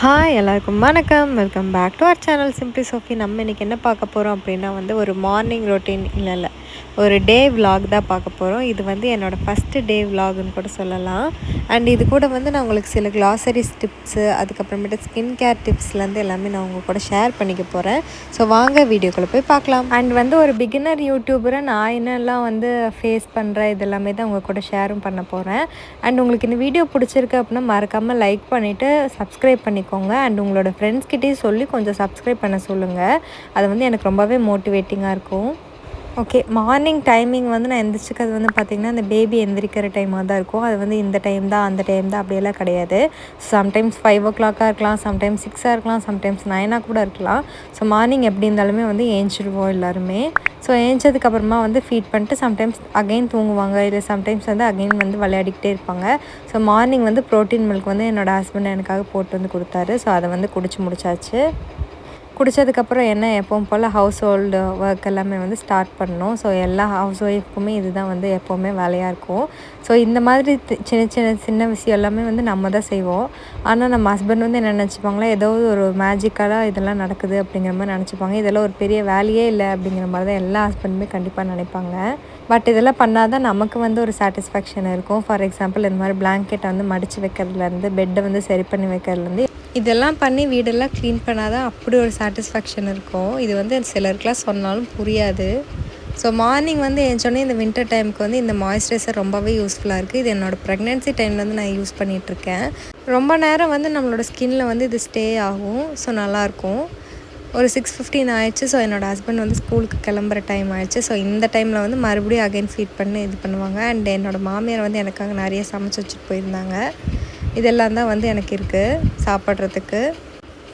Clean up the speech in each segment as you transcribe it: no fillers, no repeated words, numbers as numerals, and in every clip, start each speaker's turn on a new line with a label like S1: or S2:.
S1: Hi எல்லாருக்கும் வணக்கம். Welcome back to our channel SimplySofi. நம்ம இன்றைக்கி என்ன பார்க்க போகிறோம் அப்படின்னா ஒரு மார்னிங் ரொட்டீன் இல்லை ஒரு டே vlog தான் பார்க்க போகிறோம். இது என்னோடய ஃபஸ்ட்டு டே vlogன்னு கூட சொல்லலாம். அண்ட் இது கூட நான் உங்களுக்கு சில க்ளாசரிஸ் டிப்ஸு, அதுக்கப்புறமேட்டு ஸ்கின் கேர் டிப்ஸ்லேருந்து எல்லாமே நான் உங்கள் கூட ஷேர் பண்ணிக்க போகிறேன். ஸோ வாங்க வீடியோக்குள்ளே போய் பார்க்கலாம். அண்ட் ஒரு பிகினர் யூடியூபரை நான் என்னெல்லாம் ஃபேஸ் பண்ணுறேன் இது எல்லாமே தான் உங்கள் கூட ஷேரும் பண்ண போகிறேன். அண்ட் உங்களுக்கு இந்த வீடியோ பிடிச்சிருக்கு அப்படின்னா மறக்காமல் லைக் பண்ணிவிட்டு சப்ஸ்கிரைப் பண்ணிக்கோங்க. அண்ட் உங்களோட ஃப்ரெண்ட்ஸ்கிட்டையும் சொல்லி கொஞ்சம் சப்ஸ்கிரைப் பண்ண சொல்லுங்கள். அது எனக்கு ரொம்பவே மோட்டிவேட்டிங்காக இருக்கும். ஓகே, மார்னிங் டைமிங் நான் எந்திரிச்சிக்கிறது பார்த்திங்கன்னா அந்த பேபி எந்திரிக்கிற டைமாக தான் இருக்கும். அது இந்த டைம் தான் அந்த டைம் தான் அப்படியெல்லாம் கிடையாது. சம்டைம்ஸ் 5 o'clock இருக்கலாம், சம்டைம்ஸ் 6 இருக்கலாம், சம்டைம்ஸ் 9 கூட இருக்கலாம். ஸோ மார்னிங் எப்படி இருந்தாலுமே ஏஞ்சிடுவோம் எல்லாருமே. ஸோ ஏஞ்சதுக்கப்புறமா ஃபீட் பண்ணிட்டு சம்டைம்ஸ் அகைன் தூங்குவாங்க, இல்லை சம்டைம்ஸ் அகைன் விளையாடிக்கிட்டே இருப்பாங்க. ஸோ மார்னிங் ப்ரோட்டீன் மில்க் என்னோடய ஹஸ்பண்ட் எனக்காக போட்டு கொடுத்தாரு. ஸோ அதை குடிச்சு முடிச்சாச்சு. குடித்ததுக்கப்புறம் என்ன எப்பவும் போல் ஹவுஸ் ஹோல்டு ஒர்க் எல்லாமே ஸ்டார்ட் பண்ணணும். ஸோ எல்லா ஹவுஸ் ஒய்ஃப்க்குமே இதுதான் எப்போவுமே வேலையாக இருக்கும். ஸோ இந்த மாதிரி சின்ன விஷயம் எல்லாமே நம்ம தான் செய்வோம். ஆனால் நம்ம ஹஸ்பண்ட் என்ன நினச்சிப்பாங்களா, ஏதோ ஒரு மேஜிக்கலாக இதெல்லாம் நடக்குது அப்படிங்கிற மாதிரி நினச்சிப்பாங்க. இதெல்லாம் ஒரு பெரிய வேலையே இல்லை அப்படிங்கிற மாதிரி தான் எல்லா ஹஸ்பண்டுமே கண்டிப்பாக நினைப்பாங்க. பட் இதெல்லாம் பண்ணால் தான் நமக்கு ஒரு சாட்டிஸ்ஃபேக்ஷன் இருக்கும். ஃபார் எக்ஸாம்பிள் இந்த மாதிரி பிளாங்கெட்டை மடித்து வைக்கிறதுலேருந்து, பெட்டை சரி பண்ணி வைக்கிறதுலேருந்து, இதெல்லாம் பண்ணி வீடெல்லாம் க்ளீன் பண்ணால் தான் அப்படி ஒரு சாட்டிஸ்ஃபேக்ஷன் இருக்கும். இது சிலருக்குலாம் சொன்னாலும் புரியாது. ஸோ மார்னிங் ஏஞ்சோடனே இந்த வின்டர் டைமுக்கு இந்த மாய்ஸ்சரைசர் ரொம்பவே யூஸ்ஃபுல்லாக இருக்குது. இது என்னோடய ப்ரெக்னென்சி டைமில் நான் யூஸ் பண்ணிகிட்ருக்கேன். ரொம்ப நேரம் நம்மளோட ஸ்கின்னில் இது ஸ்டே ஆகும். ஸோ நல்லாயிருக்கும். ஒரு 6:15 ஆயிடுச்சு. ஸோ என்னோடய ஹஸ்பண்ட் ஸ்கூலுக்கு கிளம்புற டைம் ஆயிடுச்சு. ஸோ இந்த டைமில் மறுபடியும் அகைன் ஃபீட் பண்ணி இது பண்ணுவாங்க. அண்ட் என்னோடய மாமியார் எனக்காக நிறைய சமைச்சு வச்சுட்டு போயிருந்தாங்க. இதெல்லாம் தான் எனக்கு இருக்குது சாப்பிட்றதுக்கு.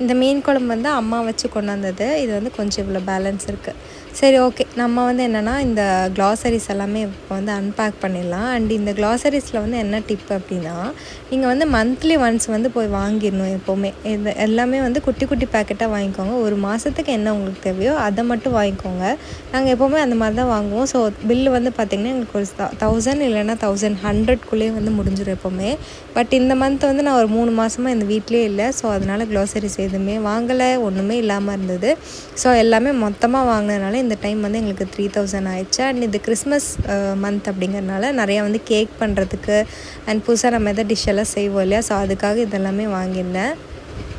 S1: இந்த மீன் குழம்பு அம்மா வச்சு கொண்டாந்தது. இது கொஞ்சம் இவ்வளோ பேலன்ஸ் இருக்குது. சரி, ஓகே. நம்ம என்னென்னா இந்த க்ளாசரிஸ் எல்லாமே இப்போ அன்பேக் பண்ணிடலாம். அண்ட் இந்த க்ளாசரிஸில் என்ன டிப் அப்படின்னா, நீங்கள் மந்த்லி ஒன்ஸ் போய் வாங்கிடணும். எப்போவுமே இது எல்லாமே குட்டி குட்டி பேக்கெட்டாக வாங்கிக்கோங்க. ஒரு மாதத்துக்கு என்ன உங்களுக்கு தேவையோ அதை மட்டும் வாங்கிக்கோங்க. நாங்கள் எப்போவுமே அந்த மாதிரி தான் வாங்குவோம். ஸோ பில்லு பார்த்திங்கன்னா எங்களுக்கு ஒரு 1000 இல்லைன்னா 1100 முடிஞ்சிடும் எப்போவுமே. பட் இந்த மந்த் நான் ஒரு 3 மாதமாக இந்த வீட்லேயே இல்லை. ஸோ அதனால் க்ளாசரிஸ் எதுவுமே வாங்கலை, ஒன்றுமே இல்லாமல் இருந்தது. ஸோ எல்லாமே மொத்தமாக வாங்கினதுனால இந்த டைம் எங்களுக்கு 3000 ஆயிடுச்சு. அண்ட் இது கிறிஸ்மஸ் மந்த் அப்படிங்கிறதுனால நிறையா கேக் பண்ணுறதுக்கு அண்ட் புதுசாக நம்ம எதாவது டிஷ் எல்லாம் செய்வோம் இல்லையா. ஸோ அதுக்காக இதெல்லாமே வாங்கியிருந்தேன்.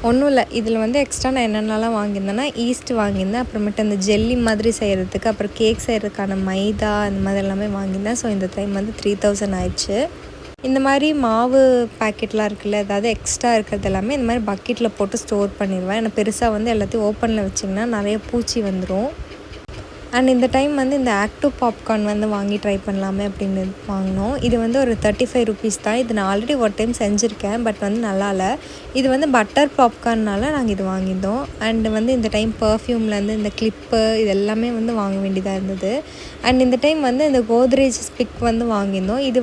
S1: ஒன்றும் இல்லை, இதில் எக்ஸ்ட்ரா நான் என்னென்னலாம் வாங்கியிருந்தேன்னா, ஈஸ்ட் வாங்கியிருந்தேன். அப்புறமேட்டு அந்த ஜெல்லி மாதிரி செய்கிறதுக்கு, அப்புறம் கேக் செய்கிறதுக்கான மைதா அந்த மாதிரி எல்லாமே வாங்கியிருந்தேன். ஸோ இந்த டைம் 3000 ஆயிடுச்சு. இந்த மாதிரி மாவு பேக்கெட்லாம் இருக்குல்ல, அதாவது எக்ஸ்ட்ரா இருக்கிறது எல்லாமே இந்த மாதிரி பக்கெட்டில் போட்டு ஸ்டோர் பண்ணிடுவேன். ஏன்னா பெருசாக எல்லாத்தையும் ஓப்பனில் வச்சிங்கன்னா நிறைய பூச்சி வந்துடும். அண்ட் இந்த டைம் இந்த ஆக்டிவ் பாப்கார்ன் வாங்கி ட்ரை பண்ணலாமே அப்படின்னு வாங்கினோம். இது ஒரு 35 rupees தான். இது நான் ஆல்ரெடி ஒரு டைம் செஞ்சுருக்கேன். பட் நல்லா இல்லை. இது பட்டர் பாப்கார்னால் நாங்கள் இது வாங்கியிருந்தோம். அண்டு இந்த டைம் பர்ஃப்யூம்லேருந்து இந்த கிளிப்பு இது எல்லாமே வாங்க வேண்டியதாக இருந்தது. அண்ட் இந்த டைம் இந்த கோத்ரேஜ் ஸ்பிக் வாங்கியிருந்தோம். இது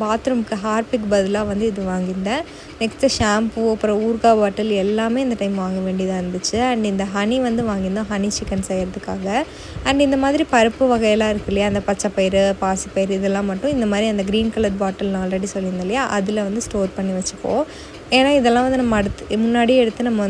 S1: பாத்ரூம்க்கு ஹார்பிக் பதிலாக இது வாங்கியிருந்தேன். நெக்ஸ்ட்டு ஷாம்பூ, அப்புறம் ஊறுகாய் பாட்டில் எல்லாமே இந்த டைம் வாங்க வேண்டியதாக இருந்துச்சு. அண்ட் இந்த ஹனி வாங்கியிருந்தோம், ஹனி சிக்கன் செய்கிறதுக்காக. அண்ட் இந்த மாதிரி பருப்பு வகையெல்லாம் இருக்குது இல்லையா, அந்த பச்சைப்பயிறு, பாசிப்பயிறு இதெல்லாம் மட்டும் இந்த மாதிரி அந்த க்ரீன் கலர் பாட்டில் நான் ஆல்ரெடி சொல்லியிருந்தேன் இல்லையா, அதில் ஸ்டோர் பண்ணி வச்சுப்போம். ஏன்னா இதெல்லாம் நம்ம முன்னாடியே எடுத்து நம்ம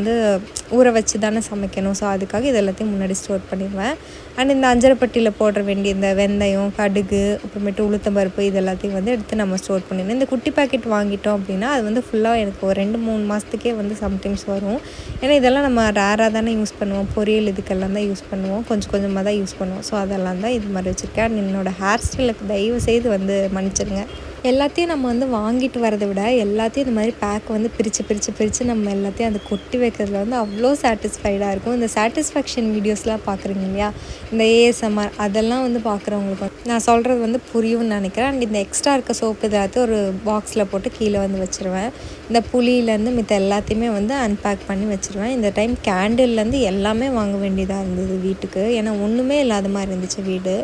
S1: ஊற வச்சு தானே சமைக்கணும். ஸோ அதுக்காக இது எல்லாத்தையும் முன்னாடி ஸ்டோர் பண்ணிடுவேன். அண்ட் இந்த அஞ்சரைப்பட்டியில் போடுற வேண்டிய இந்த வெந்தயம், கடுகு, அப்புறமேட்டு உளுத்தம்பருப்பு இது எல்லாத்தையும் எடுத்து நம்ம ஸ்டோர் பண்ணிடணும். இந்த குட்டி பேக்கெட் வாங்கிட்டோம் அப்படின்னா அது ஃபுல்லாக எனக்கு ஒரு 2-3 மாதத்துக்கே சம்டைம்ஸ் வரும். ஏன்னா இதெல்லாம் நம்ம ரேராக தானே யூஸ் பண்ணுவோம். பொரியல் இதுக்கெல்லாம் தான் யூஸ் பண்ணுவோம், கொஞ்சம் கொஞ்சமாக தான் யூஸ் பண்ணுவோம். ஸோ அதெல்லாம் தான் இது மாதிரி வச்சுருக்கேன். அண்ட் என்னோடய ஹேர் ஸ்டைலுக்கு தயவு செய்து மன்னிச்சிடுங்க. எல்லாத்தையும் நம்ம வாங்கிட்டு வரதை விட எல்லாத்தையும் இந்த மாதிரி பேக் பிரித்து நம்ம எல்லாத்தையும் அந்த கொட்டி வைக்கிறதுல அவ்வளோ சாட்டிஸ்ஃபைடாக இருக்கும். இந்த சாட்டிஸ்ஃபேக்ஷன் வீடியோஸ்லாம் பார்க்குறீங்க இல்லையா, இந்த ASMR அதெல்லாம் பார்க்குறவங்களுக்கு நான் சொல்கிறது புரியும்னு நினைக்கிறேன். அண்ட் இந்த எக்ஸ்ட்ரா இருக்க சோப்பு எல்லாத்தையும் ஒரு பாக்ஸில் போட்டு கீழே வச்சுருவேன். இந்த புளியிலேருந்து மித்த எல்லாத்தையுமே அன்பேக் பண்ணி வச்சுருவேன். இந்த டைம் கேண்டில்லேருந்து எல்லாமே வாங்க வேண்டியதாக இருந்தது வீட்டுக்கு. ஏன்னா ஒன்றுமே இல்லாத மாதிரி இருந்துச்சு வீடு.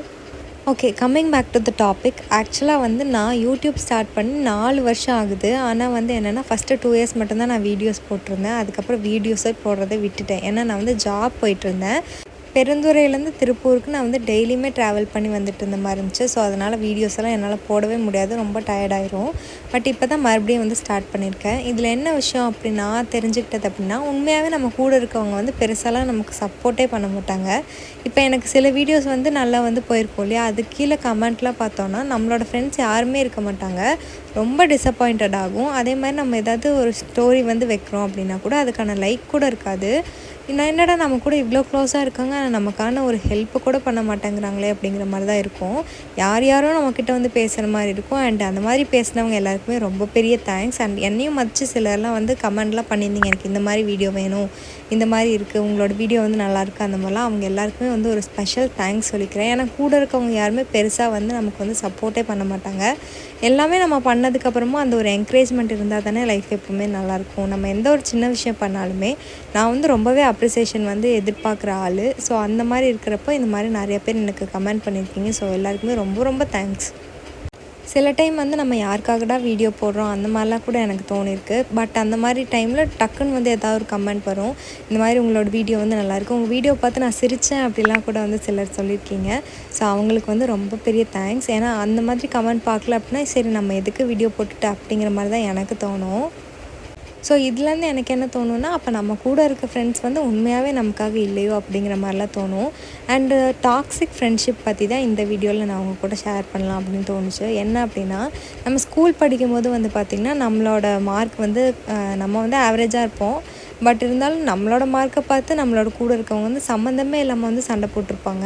S1: Okay, coming back to the topic. ஆக்சுவலாக நான் யூடியூப் ஸ்டார்ட் பண்ணி 4 வருஷம் ஆகுது. ஆனால் என்னென்னா ஃபஸ்ட்டு 2 years மட்டும்தான் நான் வீடியோஸ் போட்டிருந்தேன். அதுக்கப்புறம் வீடியோஸே போடுறதை விட்டுட்டேன். ஏன்னா நான் ஜாப் போயிட்டுருந்தேன். பெருந்துறையிலேருந்து திருப்பூருக்கு நான் வந்து டெய்லியுமே ட்ராவல் பண்ணி வந்துட்டு இருந்த மாதிரி இருந்துச்சு. ஸோ அதனால் வீடியோஸ் எல்லாம் என்னால் போடவே முடியாது, ரொம்ப டயர்டாயிரும். பட் இப்போ தான் மறுபடியும் வந்து ஸ்டார்ட் பண்ணியிருக்கேன். இதில் என்ன விஷயம் அப்படின்னா தெரிஞ்சுக்கிட்டது அப்படின்னா, உண்மையாகவே நம்ம கூட இருக்கவங்க வந்து பெருசாலாம் நமக்கு சப்போர்ட்டே பண்ண மாட்டாங்க. இப்போ எனக்கு சில வீடியோஸ் வந்து நல்லா வந்து போயிருக்கோம் இல்லையா, அது கீழே கமெண்ட்லாம் பார்த்தோன்னா நம்மளோட ஃப்ரெண்ட்ஸ் யாருமே இருக்க மாட்டாங்க, ரொம்ப டிசப்பாயிண்டட் ஆகும். அதே மாதிரி நம்ம ஏதாவது ஒரு ஸ்டோரி வந்து வைக்கிறோம் அப்படின்னா கூட அதுக்கான லைக் கூட இருக்காது. நான் என்னடா நம்ம கூட இவ்வளோ க்ளோஸாக இருக்காங்க, ஆனால் நமக்கான ஒரு ஹெல்ப்பு கூட பண்ண மாட்டேங்கிறாங்களே அப்படிங்கிற மாதிரி தான் இருக்கும். யாரும் நம்மக்கிட்ட வந்து பேசுகிற மாதிரி இருக்கும். அண்ட் அந்த மாதிரி பேசினவங்க எல்லாருக்குமே ரொம்ப பெரிய தேங்க்ஸ். அண்ட் என்னையும் மதித்து சிலர்லாம் வந்து கமெண்ட்லாம் பண்ணியிருந்தீங்க, எனக்கு இந்த மாதிரி வீடியோ வேணும், இந்த மாதிரி இருக்குது, உங்களோட வீடியோ வந்து நல்லாயிருக்கு, அந்த மாதிரிலாம் அவங்க எல்லாருக்குமே வந்து ஒரு ஸ்பெஷல் தேங்க்ஸ் சொல்லிக்கிறேன். ஏன்னா கூட இருக்கவங்க யாருமே பெருசாக வந்து நமக்கு வந்து சப்போர்ட்டே பண்ண மாட்டாங்க. எல்லாமே நம்ம பண்ணதுக்கப்புறமா அந்த ஒரு என்கரேஜ்மெண்ட் இருந்தால் தானே லைஃப் எப்பவுமே நல்லாயிருக்கும். நம்ம எந்த ஒரு சின்ன விஷயம் பண்ணாலுமே நான் வந்து ரொம்பவே அப்ரிசியேஷன் வந்து எதிர்பார்க்குற ஆள். ஸோ அந்த மாதிரி இருக்கிறப்போ இந்த மாதிரி நிறைய பேர் எனக்கு கமெண்ட் பண்ணியிருக்கீங்க. ஸோ எல்லாருக்குமே ரொம்ப ரொம்ப தேங்க்ஸ். சில டைம் வந்து நம்ம யாருக்காகடா வீடியோ போடுறோம் அந்த மாதிரிலாம் கூட எனக்கு தோணிருக்கு. பட் அந்த மாதிரி டைமில் டக்குன்னு வந்து ஏதாவது ஒரு கமெண்ட் வரும், இந்த மாதிரி உங்களோட வீடியோ வந்து நல்லாயிருக்கும், உங்கள் வீடியோ பார்த்து நான் சிரித்தேன் அப்படிலாம் கூட வந்து சிலர் சொல்லியிருக்கீங்க. ஸோ அவங்களுக்கு வந்து ரொம்ப பெரிய தேங்க்ஸ். ஏன்னா அந்த மாதிரி கமெண்ட் பார்க்கல அப்படின்னா சரி நம்ம எதுக்கு வீடியோ போட்டுட்டு அப்படிங்கிற மாதிரி தான் எனக்கு தோணும். ஸோ இதுலேருந்து எனக்கு என்ன தோணுன்னா, அப்போ நம்ம கூட இருக்க ஃப்ரெண்ட்ஸ் வந்து உண்மையாகவே நமக்காக இல்லையோ அப்படிங்கிற மாதிரிலாம் தோணும். அண்டு டாக்ஸிக் ஃப்ரெண்ட்ஷிப் பற்றி தான் இந்த வீடியோவில் நான் அவங்க கூட ஷேர் பண்ணலாம் அப்படின்னு தோணுச்சு. என்ன அப்படின்னா, நம்ம ஸ்கூல் படிக்கும்போது வந்து பார்த்திங்கன்னா நம்மளோட மார்க் வந்து நம்ம வந்து ஆவரேஜாக இருப்போம். பட் இருந்தாலும் நம்மளோட மார்க்கை பார்த்து நம்மளோட கூட இருக்கவங்க வந்து சம்மந்தமே இல்லாமல் வந்து சண்டை போட்டிருப்பாங்க.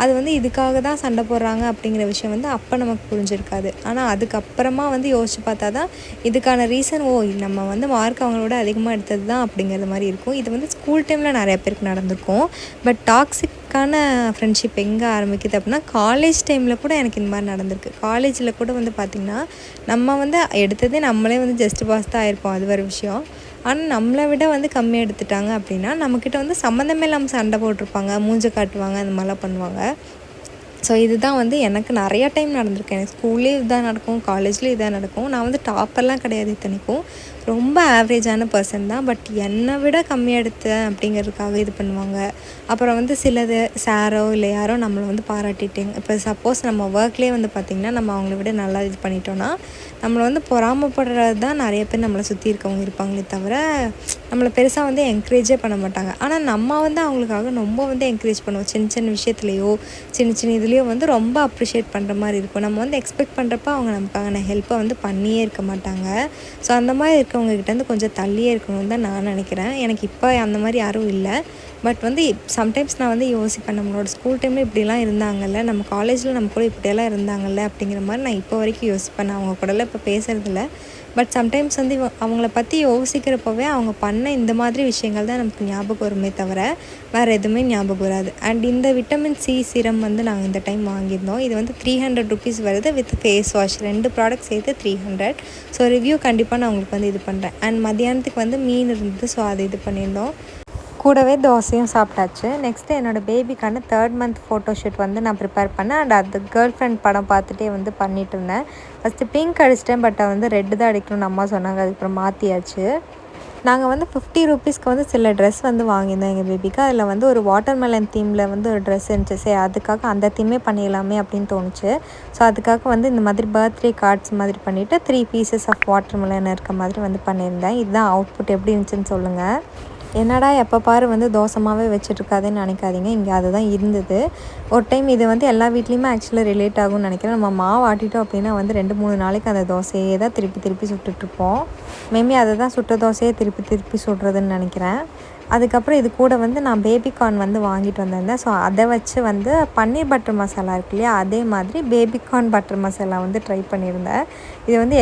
S1: அது வந்து இதுக்காக தான் சண்டை போடுறாங்க அப்படிங்கிற விஷயம் வந்து அப்போ நமக்கு புரிஞ்சிருக்காது. ஆனால் அதுக்கப்புறமா வந்து யோசிச்சு பார்த்தா தான் இதுக்கான ரீசன் நம்ம வந்து மார்க் அவங்களோட அதிகமாக எடுத்தது தான் அப்படிங்கிற மாதிரி இருக்கும். இது வந்து ஸ்கூல் டைமில் நிறைய பேருக்கு நடந்திருக்கும். பட் டாக்ஸிக்கான ஃப்ரெண்ட்ஷிப் எங்கே ஆரம்பிக்குது அப்படின்னா, காலேஜ் டைமில் கூட எனக்கு இந்த மாதிரி நடந்திருக்கு. காலேஜில் கூட வந்து பார்த்திங்கன்னா நம்ம வந்து எடுத்ததே நம்மளே வந்து ஜஸ்ட் பாஸ் தான் ஆயிருப்போம், அது வேறு விஷயம். ஆனால் நம்மளை விட வந்து கம்மியாக எடுத்துட்டாங்க அப்படின்னா நம்மக்கிட்ட வந்து சம்மந்தமே இல்லாமல் சண்டை போட்டிருப்பாங்க, மூஞ்ச காட்டுவாங்க, அந்த மாதிரிலாம் பண்ணுவாங்க. ஸோ இதுதான் வந்து எனக்கு நிறையா டைம் நடந்திருக்கு. எனக்கு ஸ்கூல்லேயும் இதுதான் நடக்கும், காலேஜ்லேயும் இதான் நடக்கும். நான் வந்து டாப்பர்லாம் கிடையாது, இத்தனைக்கும் ரொம்ப ஆவரேஜான பர்சன் தான். பட் என்னை விட கம்மியாக எடுத்தேன் அப்படிங்கிறதுக்காக இது பண்ணுவாங்க. அப்புறம் வந்து சிலது சாரோ இல்லை யாரோ நம்மளை வந்து பாராட்டிட்டேங்க. இப்போ சப்போஸ் நம்ம ஒர்க்லேயே வந்து பார்த்திங்கன்னா நம்ம அவங்கள விட நல்லா இது பண்ணிட்டோன்னா நம்மளை வந்து பொறாமப்படுறது தான் நிறைய பேர் நம்மளை சுற்றி இருக்கவங்க இருப்பாங்களே தவிர நம்மளை பெருசாக வந்து என்கரேஜே பண்ண மாட்டாங்க. ஆனால் நம்ம வந்து அவங்களுக்காக ரொம்ப வந்து என்கரேஜ் பண்ணுவோம். சின்ன சின்ன விஷயத்துலையோ சின்ன சின்ன இதுலேயோ வந்து ரொம்ப அப்ரிஷியேட் பண்ணுற மாதிரி இருக்கும். நம்ம வந்து எக்ஸ்பெக்ட் பண்ணுறப்ப அவங்க நமக்கான ஹெல்ப்பை வந்து பண்ணியே இருக்க மாட்டாங்க. ஸோ அந்த மாதிரி இருக்கவங்ககிட்டேருந்து கொஞ்சம் தள்ளியே இருக்கணும்னு தான் நான் நினைக்கிறேன். எனக்கு இப்போ அந்த மாதிரி யாரும் இல்லை. பட் வந்து சம்டைம்ஸ் நான் வந்து யோசிப்பேன், நம்மளோட ஸ்கூல் டைமில் இப்படிலாம் இருந்தாங்கல்ல, நம்ம காலேஜில் நம்ம கூட இப்படியெல்லாம் இருந்தாங்கல்ல அப்படிங்கிற மாதிரி நான் இப்போ வரைக்கும் யோசிப்பேன். நான் அவங்க கூடலாம் இப்போ பேசுகிறதில்ல. பட் சம்டைம்ஸ் வந்து அவங்கள பற்றி யோசிக்கிறப்பவே அவங்க பண்ண இந்த மாதிரி விஷயங்கள் தான் நமக்கு ஞாபகம் வருமே தவிர வேறு எதுவுமே ஞாபகம் வராது. அண்ட் இந்த விட்டமின் சி சீரம் வந்து நாங்கள் இந்த டைம் வாங்கியிருந்தோம். இது வந்து 300 ருபீஸ் வருது வித் ஃபேஸ் வாஷ், 2 ப்ராடக்ட் சேர்த்து 300. ஸோ ரிவ்யூ கண்டிப்பாக நான் உங்களுக்கு வந்து இது பண்ணுறேன். அண்ட் மதியானத்துக்கு வந்து மீன் இருந்தது, ஸோ அது இது பண்ணியிருந்தோம். கூடவே தோசையும் சாப்பிட்டாச்சு. நெக்ஸ்ட்டு என்னோடய பேபிக்கான 3rd மந்த் ஃபோட்டோஷூட் வந்து நான் ப்ரிப்பேர் பண்ணேன். அண்ட் அது கேர்ள் ஃப்ரெண்ட் படம் பார்த்துட்டே வந்து பண்ணிகிட்டு இருந்தேன். ஃபஸ்ட்டு பிங்க் அடிச்சிட்டேன், பட் வந்து ரெட்டு தான் அடிக்கணும்னு அம்மா சொன்னாங்க. அதுக்கப்புறம் மாற்றியாச்சு. நாங்கள் வந்து 50 ருபீஸ்க்கு வந்து சில ட்ரெஸ் வந்து வாங்கியிருந்தோம் எங்கள் பேபிக்கு. அதில் வந்து ஒரு வாட்டர்மெலன் தீமில் வந்து ஒரு ட்ரெஸ் இருந்துச்சு. சரி அதுக்காக அந்த தீமே பண்ணிடலாமே அப்படின்னு தோணுச்சு. ஸோ அதுக்காக வந்து இந்த மாதிரி பர்த்டே கார்ட்ஸ் மாதிரி பண்ணிவிட்டு 3 பீசஸ் ஆஃப் வாட்டர்மெலன் இருக்க மாதிரி வந்து பண்ணியிருந்தேன். இதுதான் அவுட்புட், எப்படி இருந்துச்சுன்னு சொல்லுங்கள். என்னடா எப்போ பாரு வந்து தோசமாகவே வச்சுட்ருக்காதுன்னு நினைக்காதீங்க, இங்கே அதுதான் இருந்தது. ஒரு டைம் இது வந்து எல்லா வீட்லேயுமே ஆக்சுவலாக ரிலேட் ஆகும்னு நினைக்கிறேன். நம்ம மாவு ஆட்டிட்டோம் அப்படின்னா வந்து 2-3 நாளைக்கு அந்த தோசையே தான் திருப்பி திருப்பி சுட்டுட்ருப்போம். மேபி அதை தான் சுட்ட தோசையே திருப்பி திருப்பி சுடுறதுன்னு நினைக்கிறேன். அதுக்கப்புறம் இது கூட வந்து நான் பேபிகார்ன் வந்து வாங்கிட்டு வந்திருந்தேன். ஸோ அதை வச்சு வந்து பன்னீர் பட்டர் மசாலா இருக்கு இல்லையா, அதே மாதிரி பேபிகார்ன் பட்டர் மசாலா வந்து ட்ரை பண்ணியிருந்தேன். இது வந்து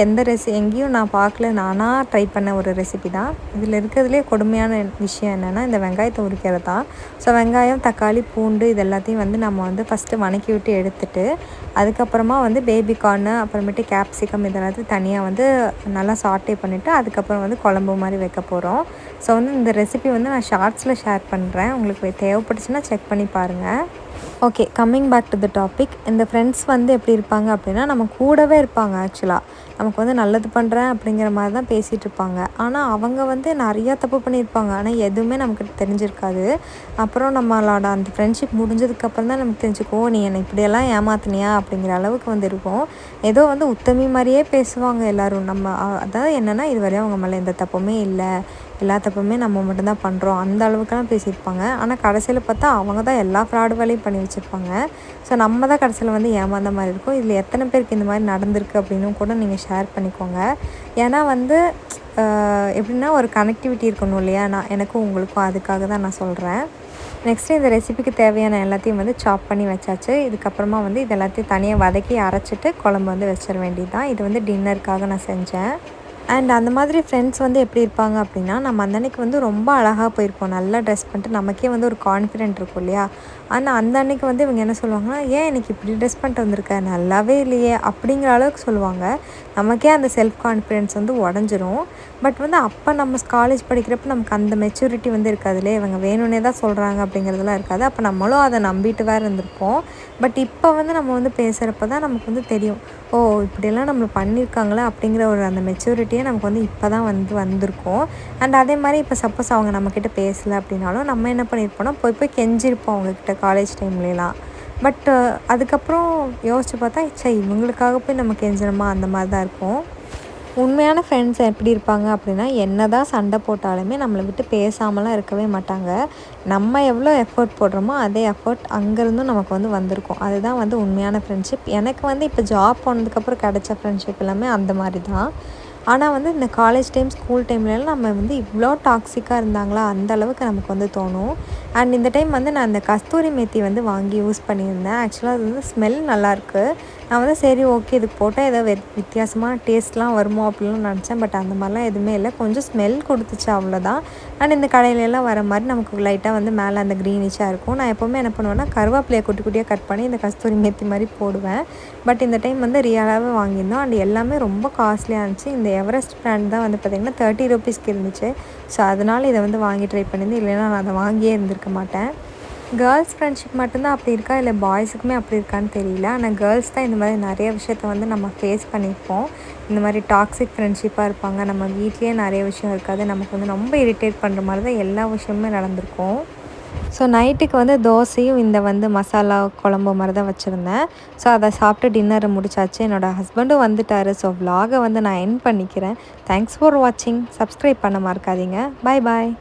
S1: எங்கேயும் நான் பார்க்கல, நானாக ட்ரை பண்ண ஒரு ரெசிபி தான். இதில் இருக்கிறதுலே கொடுமையான விஷயம் என்னென்னா இந்த வெங்காயத்தை உரிக்கிறது தான். ஸோ வெங்காயம், தக்காளி, பூண்டு இது எல்லாத்தையும் வந்து நம்ம வந்து ஃபஸ்ட்டு வணக்கி விட்டு எடுத்துட்டு அதுக்கப்புறமா வந்து பேபிகார்னு அப்புறமேட்டு கேப்சிகம் இதெல்லாத்தையும் தனியாக வந்து நல்லா சாட்டே பண்ணிவிட்டு அதுக்கப்புறம் வந்து குழம்பு மாதிரி வைக்க போகிறோம். ஸோ வந்து இந்த ரெசிபி வந்து நான் ஷார்ட்ஸில் ஷேர் பண்ணுறேன். உங்களுக்கு தேவைப்பட்டுச்சுன்னா செக் பண்ணி பாருங்கள். Okay, coming back to the topic. இந்த ஃப்ரெண்ட்ஸ் வந்து எப்படி இருப்பாங்க அப்படின்னா, நம்ம கூடவே இருப்பாங்க ஆக்சுவலாக. நமக்கு வந்து நல்லது பண்ணுறேன் அப்படிங்கிற மாதிரி தான் பேசிகிட்டு இருப்பாங்க. ஆனால் அவங்க வந்து நிறையா தப்பு பண்ணியிருப்பாங்க. ஆனால் எதுவுமே நமக்கு தெரிஞ்சிருக்காது. அப்புறம் நம்மளோட அந்த ஃப்ரெண்ட்ஷிப் முடிஞ்சதுக்கப்புறம் தான் நமக்கு தெரிஞ்சுக்குவோம், நீ என்னை இப்படியெல்லாம் ஏமாத்தினியா அப்படிங்கிற அளவுக்கு வந்து இருக்கும். ஏதோ வந்து உத்தமி மாதிரியே பேசுவாங்க எல்லோரும். நம்ம அதாவது என்னென்னா, இதுவரையும் அவங்க மேலே எந்த தப்புமே இல்லை, எல்லா தப்புமே நம்ம மட்டும்தான் பண்ணுறோம், அந்த அளவுக்குலாம் பேசியிருப்பாங்க. ஆனால் கடைசியில் பார்த்தா அவங்க தான் எல்லா ஃப்ராடு வேலையும் பண்ணி வச்சுருப்பாங்க. ஸோ நம்ம தான் கடைசியில் வந்து ஏமாந்த மாதிரி இருக்கும். இதில் எத்தனை பேருக்கு இந்த மாதிரி நடந்திருக்கு அப்படின்னு கூட நீங்கள் ஷேர் பண்ணிக்கோங்க. ஏன்னா வந்து எப்படின்னா ஒரு கனெக்டிவிட்டி இருக்கணும் இல்லையா, எனக்கும் உங்களுக்கும், அதுக்காக தான் நான் சொல்கிறேன். நெக்ஸ்ட்டு இந்த ரெசிபிக்கு தேவையான எல்லாத்தையும் வந்து சாப் பண்ணி வச்சாச்சு. இதுக்கப்புறமா வந்து இது எல்லாத்தையும் தனியாக வதக்கி அரைச்சிட்டு குழம்பு வந்து வச்சிட வேண்டியது தான். இது வந்து டின்னருக்காக நான் செஞ்சேன். அண்ட் அந்த மாதிரி ஃப்ரெண்ட்ஸ் வந்து எப்படி இருப்பாங்க அப்படின்னா, நம்ம அன்றைக்கி வந்து ரொம்ப அழகாக போயிருப்போம், நல்லா ட்ரெஸ் பண்ணிட்டு, நமக்கே வந்து ஒரு கான்ஃபிடென்ட் இருக்கும் இல்லையா. ஆனால் அந்த அன்றைக்கி வந்து இவங்க என்ன சொல்லுவாங்கன்னா, ஏன் இன்றைக்கி இப்படி ட்ரெஸ் பண்ணிட்டு வந்திருக்க, நல்லாவே இல்லையே அப்படிங்கிற அளவுக்கு சொல்லுவாங்க. நமக்கே அந்த செல்ஃப் கான்ஃபிடென்ஸ் வந்து உடஞ்சிரும். பட் வந்து அப்போ நம்ம காலேஜ் படிக்கிறப்ப நமக்கு அந்த மெச்சூரிட்டி வந்து இருக்காது இல்லையா, இவங்க வேணும்னே தான் சொல்கிறாங்க அப்படிங்கிறதுலாம் இருக்காது. அப்போ நம்மளும் அதை நம்பிட்டு வேறு இருந்திருப்போம். பட் இப்போ வந்து நம்ம வந்து பேசுகிறப்ப தான் நமக்கு வந்து தெரியும், ஓ இப்படியெல்லாம் நம்ம பண்ணியிருக்காங்களே அப்படிங்கிற ஒரு அந்த மெச்சூரிட்டியே நமக்கு வந்து இப்போ தான் வந்திருக்கோம். அண்ட் அதே மாதிரி இப்போ சப்போஸ் அவங்க நம்மக்கிட்ட பேசலை அப்படின்னாலும் நம்ம என்ன பண்ணியிருப்போம்னா, போய் கெஞ்சிருப்போம் அவங்கக்கிட்ட காலேஜ் டைம்லலாம். பட் அதுக்கப்புறம் யோசித்து பார்த்தா, சரி இவங்களுக்காக போய் நம்ம கெஞ்சணுமா, அந்த மாதிரி தான் இருக்கும். உண்மையான ஃப்ரெண்ட்ஸ் எப்படி இருப்பாங்க அப்படின்னா, என்ன தான் சண்டை போட்டாலுமே நம்மளை விட்டு பேசாமலாம் இருக்கவே மாட்டாங்க. நம்ம எவ்வளோ எஃபர்ட் போடுறோமோ அதே எஃபர்ட் அங்கேருந்தும் நமக்கு வந்து வந்திருக்கும். அதுதான் வந்து உண்மையான ஃப்ரெண்ட்ஷிப். எனக்கு வந்து இப்போ ஜாப் போனதுக்கப்புறம் கிடச்ச ஃப்ரெண்ட்ஷிப் எல்லாமே அந்த மாதிரி தான். ஆனால் வந்து இந்த காலேஜ் டைம், ஸ்கூல் டைம்லலாம் நம்ம வந்து இவ்வளோ டாக்ஸிக்காக இருந்தாங்களா, அந்த அளவுக்கு நமக்கு வந்து தோணும். அண்ட் இந்த டைம் வந்து நான் அந்த கஸ்தூரி மேத்தி வந்து வாங்கி யூஸ் பண்ணியிருந்தேன். ஆக்சுவலாக அது வந்து ஸ்மெல் நல்லாயிருக்கு. நான் வந்து சரி ஓகே, இதுக்கு போட்டால் ஏதோ வித்தியாசமான டேஸ்ட்லாம் வருமோ அப்படின்லாம் நினச்சேன். பட் அந்த மாதிரிலாம் எதுவுமே இல்லை, கொஞ்சம் ஸ்மெல் கொடுத்துச்சு அவ்வளோதான். அண்ட் இந்த கடையிலலாம் வர மாதிரி நமக்கு லைட்டாக வந்து மேலே அந்த க்ரீனிஷாக இருக்கும். நான் எப்போவுமே என்ன பண்ணுவேன்னா, கருவேப்பிலையை குட்டி குட்டியாக கட் பண்ணி இந்த கஸ்தூரி மேத்தி மாதிரி போடுவேன். பட் இந்த டைம் வந்து ரியலாகவே வாங்கியிருந்தோம். அண்ட் எல்லாமே ரொம்ப காஸ்ட்லியாக இருந்துச்சு. இந்த எவரெஸ்ட் பிராண்ட் தான் வந்து பார்த்திங்கன்னா 30 ரூபீஸ்க்கு இருந்துச்சு. ஸோ அதனால் இதை வந்து வாங்கி ட்ரை பண்ணியிருந்தேன். இல்லைன்னா நான் அதை வாங்கியே இருந்திருக்க மாட்டேன். கேர்ள்ஸ் ஃப்ரெண்ட்ஷிப் மட்டும்தான் அப்படி இருக்கா, இல்லை பாய்ஸுக்குமே அப்படி இருக்கான்னு தெரியல. ஆனால் கேர்ள்ஸ் தான் இந்த மாதிரி நிறைய விஷயத்த வந்து நம்ம ஃபேஸ் பண்ணியிருப்போம். இந்த மாதிரி டாக்ஸிக் ஃப்ரெண்ட்ஷிப்பாக இருப்பாங்க. நம்ம வீட்லேயே நிறைய விஷயம் இருக்காது, நமக்கு வந்து ரொம்ப இரிட்டேட் பண்ணுற மாதிரி தான் எல்லா விஷயமுமே நடந்திருக்கும். ஸோ நைட்டுக்கு வந்து தோசையும் இந்த வந்து மசாலா குழம்பு மாதிரி தான் வச்சுருந்தேன். ஸோ அதை சாப்பிட்டு டின்னரை முடிச்சாச்சு. என்னோடய ஹஸ்பண்டும் வந்துட்டார். ஸோ vlog வந்து நான் எண்ட் பண்ணிக்கிறேன். தேங்க்ஸ் ஃபார் வாட்சிங். சப்ஸ்கிரைப் பண்ண மறக்காதீங்க. பாய் பாய்.